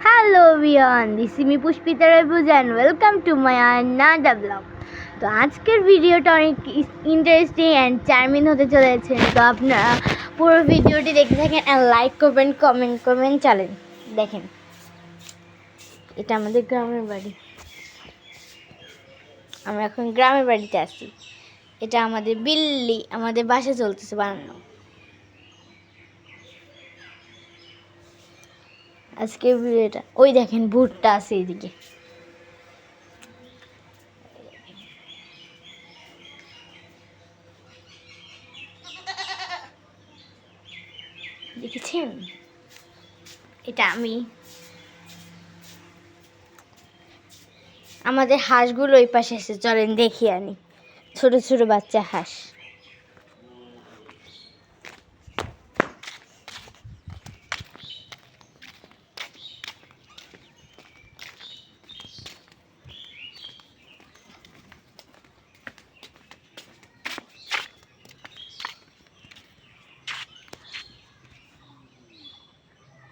Hello everyone, this is me Pushpita Rebuz and welcome to my another vlog. তো আজকের ভিডিওটা অনেক interesting and charming হতে চলেছে। তো আপনারা পুরো ভিডিওটি দেখতে থাকেন আর লাইক করবেন, কমেন্ট করবেন। চলেন দেখেন, এটা আমাদের গ্রামের বাড়ি। আমরা এখন গ্রামের বাড়িতে আছি। এটা আমাদের বিল্লি, আমাদের বাসা চলতেছে বানানো। আজকে ভিডিওটা ওই দেখেন, ভুট্টা আছে এইদিকে। দেখেছেন, এটা আমি। আমাদের হাঁসগুলো ওই পাশে এসে, চলেন দেখি আনি। ছোট ছোট বাচ্চা হাঁস।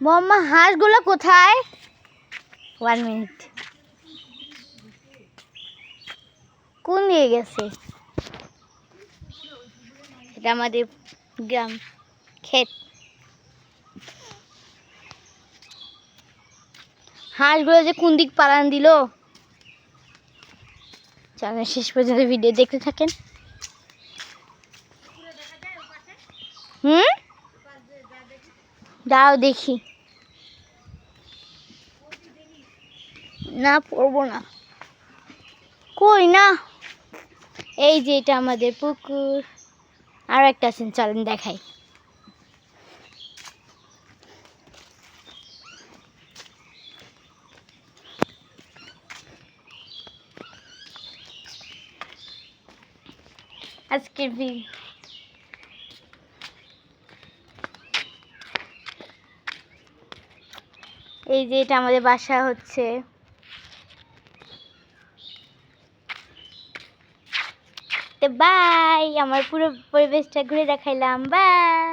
মাম্মা, হাঁসগুলো কোথায়? 1 মিনিট। কোন দিকে গেছে? এটা আমাদের গ্রাম ক্ষেত। হাঁসগুলো যে কোন দিক পালান দিল। চলেন শেষ পর্যন্ত ভিডিও দেখতে থাকেন। দাও দেখি। না, পড়বো না। কই না, এই যে এটা আমাদের পুকুর। আর একটা আছেন, চলেন দেখাই। আজকের এই যে এটা আমাদের বাসা হচ্ছে। তো বাই, আমার পুরো পরিবেশটা ঘুরে দেখাইলাম। বাই।